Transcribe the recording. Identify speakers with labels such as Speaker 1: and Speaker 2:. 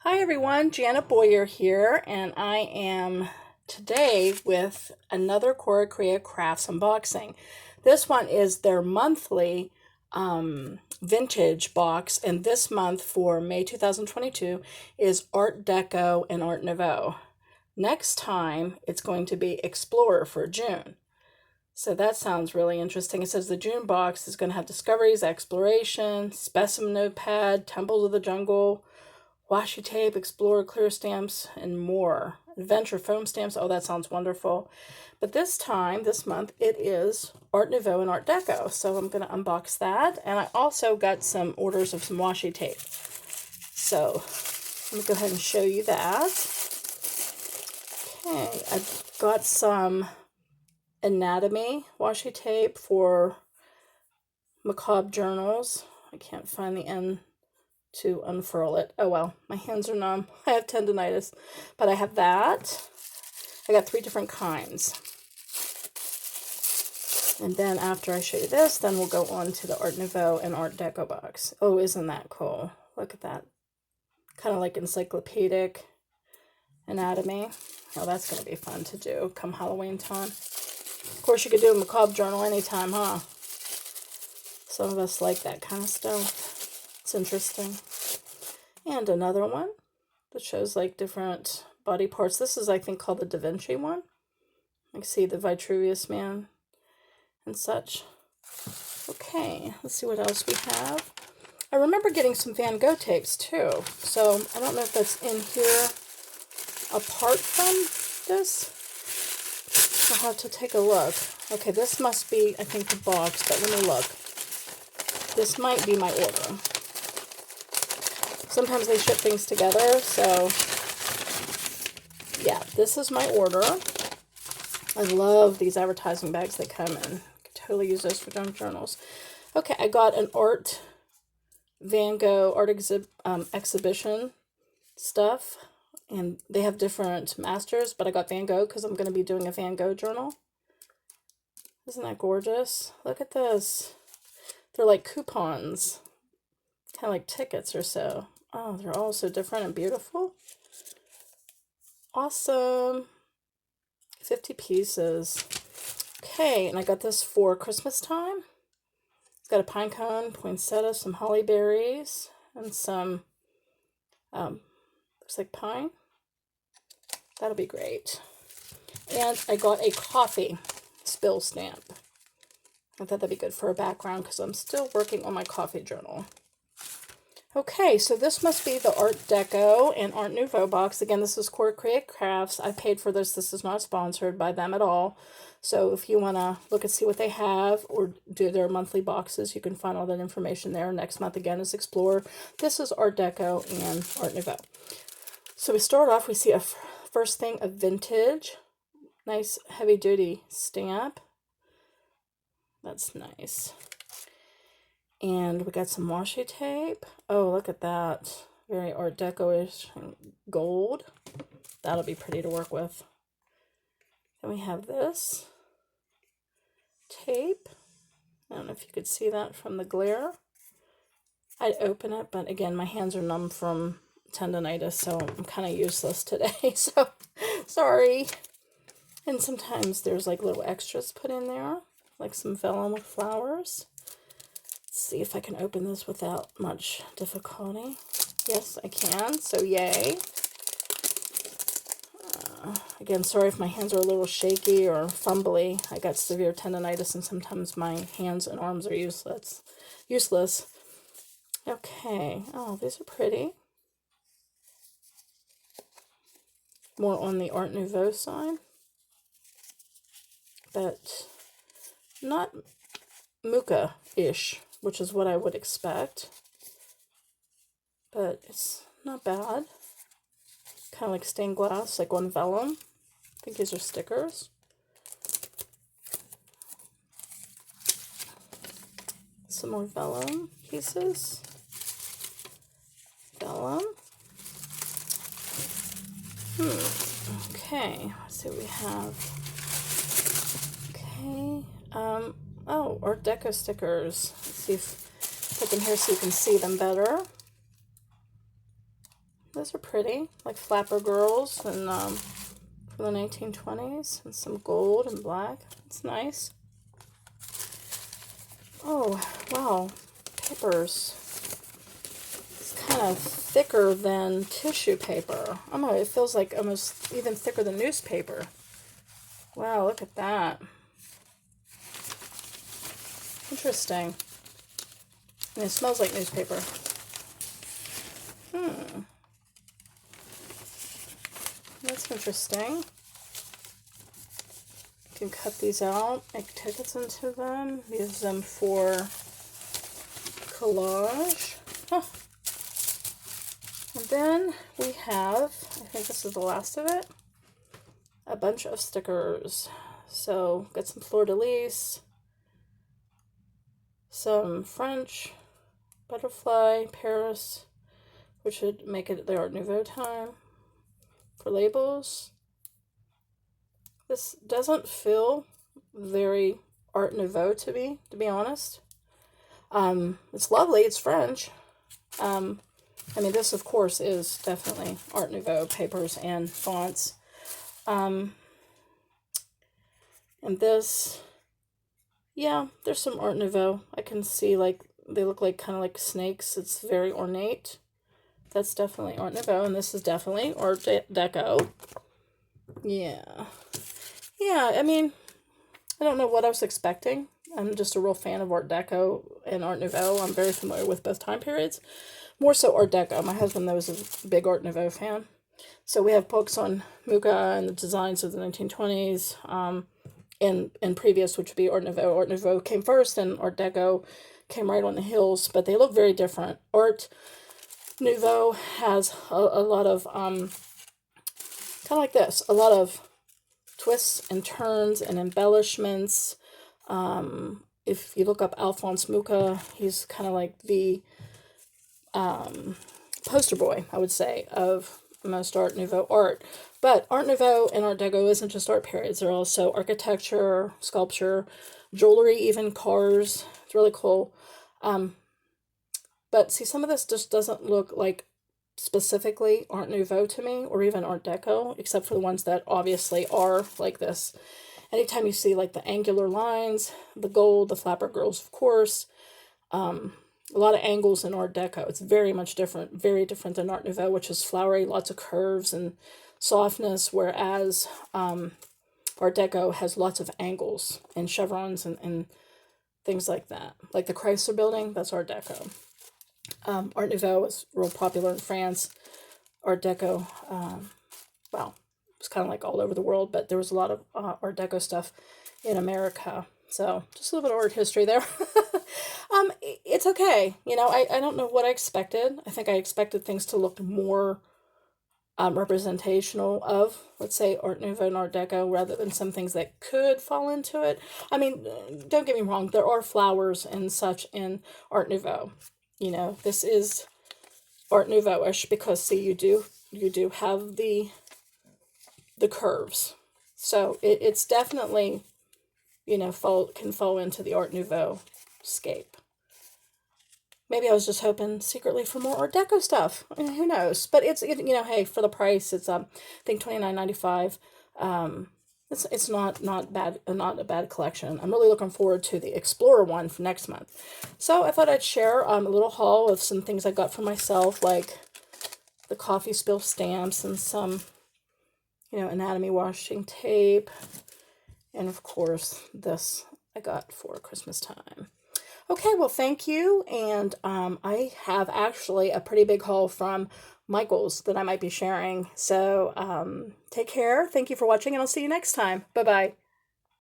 Speaker 1: Hi everyone, Janet Boyer here, and I am today with another Cora Crafts unboxing. This one is their monthly vintage box, and this month for May 2022 is Art Deco and Art Nouveau. Next time it's going to be Explorer for June. So that sounds really interesting. It says the June box is going to have Discoveries, Exploration, Specimen Notepad, Temples of the Jungle, Washi Tape, Explorer clear stamps, and more. Adventure foam stamps. Oh, that sounds wonderful. But this month, it is Art Nouveau and Art Deco. So I'm going to unbox that. And I also got some orders of some washi tape. So let me go ahead and show you that. Okay, I've got some anatomy washi tape for macabre journals. I can't find the end to unfurl it. Oh well, my hands are numb. I have tendonitis, but I have that. I got 3 different kinds. And then after I show you this, then we'll go on to the Art Nouveau and Art Deco box. Oh, isn't that cool? Look at that. Kind of like encyclopedic anatomy. Oh, that's going to be fun to do come Halloween time. Of course, you could do a macabre journal anytime, huh? Some of us like that kind of stuff. It's interesting. And another one that shows like different body parts. This is, I think, called the Da Vinci one. I can see the Vitruvius Man and such. Okay, let's see what else we have. I remember getting some Van Gogh tapes too. So I don't know if that's in here apart from this. I'll have to take a look. Okay, this must be, I think, the box, but let me look. This might be my order. Sometimes they ship things together, so yeah, this is my order. I love these advertising bags they come in. I could totally use those for junk journals. Okay, I got an art Van Gogh art exhibition stuff, and they have different masters, but I got Van Gogh because I'm going to be doing a Van Gogh journal. Isn't that gorgeous? Look at this. They're like coupons, kind of like tickets or so. Oh, they're all so different and beautiful. Awesome. 50 pieces. Okay, and I got this for Christmas time. It's got a pine cone, poinsettia, some holly berries, and some, looks like pine. That'll be great. And I got a coffee spill stamp. I thought that'd be good for a background because I'm still working on my coffee journal. Okay, so this must be the Art Deco and Art Nouveau box. Again, this is Cora Crafts. I paid for this. This is not sponsored by them at all. So if you want to look and see what they have or do their monthly boxes, you can find all that information there. Next month, again, is Explorer. This is Art Deco and Art Nouveau. So we start off, we see a first thing, a vintage, nice heavy-duty stamp. That's nice. And we got some washi tape. Oh, look at that. Very Art Deco-ish gold. That'll be pretty to work with. Then we have this tape. I don't know if you could see that from the glare. I'd open it, but again, my hands are numb from tendonitis, so I'm kind of useless today. So, sorry. And sometimes there's like little extras put in there, like some vellum with flowers. See if I can open this without much difficulty. Yes, I can, so yay. Again, sorry if my hands are a little shaky or fumbly. I got severe tendonitis and sometimes my hands and arms are useless. Okay, oh, these are pretty. More on the Art Nouveau side, but not Muka-ish, which is what I would expect, but it's not bad. Kind of like stained glass, like on vellum. I think these are stickers. Some more vellum pieces. Vellum. Okay, let's see what we have. Okay, oh, Art Deco stickers. Let's see if I put them here so you can see them better. Those are pretty, like flapper girls and from the 1920s, and some gold and black. It's nice. Oh, wow. Papers. It's kind of thicker than tissue paper. I don't know, it feels like almost even thicker than newspaper. Wow, look at that. Interesting. And it smells like newspaper. That's interesting. You can cut these out, make tickets into them, use them for collage. Huh. And then we have, I think this is the last of it, a bunch of stickers. So got some fleur-de-lis, some French, butterfly, Paris, which would make it the Art Nouveau time for labels. This doesn't feel very Art Nouveau to me, to be honest. It's lovely, it's French. I mean, this, of course, is definitely Art Nouveau papers and fonts. And this, yeah, there's some Art Nouveau. I can see, like, they look like kind of like snakes. It's very ornate. That's definitely Art Nouveau, and this is definitely Art Deco. Yeah. Yeah, I mean, I don't know what I was expecting. I'm just a real fan of Art Deco and Art Nouveau. I'm very familiar with both time periods. More so Art Deco. My husband, though, is a big Art Nouveau fan. So we have books on Mucha and the designs of the 1920s, and previous, which would be Art Nouveau. Art Nouveau came first, and Art Deco came right on the heels, but they look very different. Art Nouveau has a lot of, kind of like this, a lot of twists and turns and embellishments. If you look up Alphonse Mucha, he's kind of like the poster boy, I would say, of most Art Nouveau art. But Art Nouveau and Art Deco isn't just art periods. They're also architecture, sculpture, jewelry, even cars. It's really cool. But see, some of this just doesn't look like specifically Art Nouveau to me, or even Art Deco, except for the ones that obviously are like this. Anytime you see like the angular lines, the gold, the flapper girls, of course, a lot of angles in Art Deco. It's very much different, very different than Art Nouveau, which is flowery, lots of curves and softness, whereas Art Deco has lots of angles and chevrons and things like that. Like the Chrysler building, that's Art Deco. Art Nouveau was real popular in France. Art Deco, well, it was kind of like all over the world, but there was a lot of Art Deco stuff in America. So just a little bit of art history there. It's okay. You know, I don't know what I expected. I think I expected things to look more representational of, let's say, Art Nouveau and Art Deco, rather than some things that could fall into it. I mean, don't get me wrong, there are flowers and such in Art Nouveau. You know, this is Art Nouveau-ish because, see, you do have the curves. So it's definitely, you know, can fall into the Art Nouveau scape. Maybe I was just hoping secretly for more Art Deco stuff. I mean, who knows? But it's, you know, hey, for the price, it's I think $29.95. It's not bad, not a bad collection. I'm really looking forward to the Explorer one for next month. So I thought I'd share a little haul of some things I got for myself, like the coffee spill stamps and some, you know, anatomy washing tape, and of course this I got for Christmas time. Okay, well, thank you, and I have actually a pretty big haul from Michael's that I might be sharing. So take care. Thank you for watching, and I'll see you next time. Bye-bye.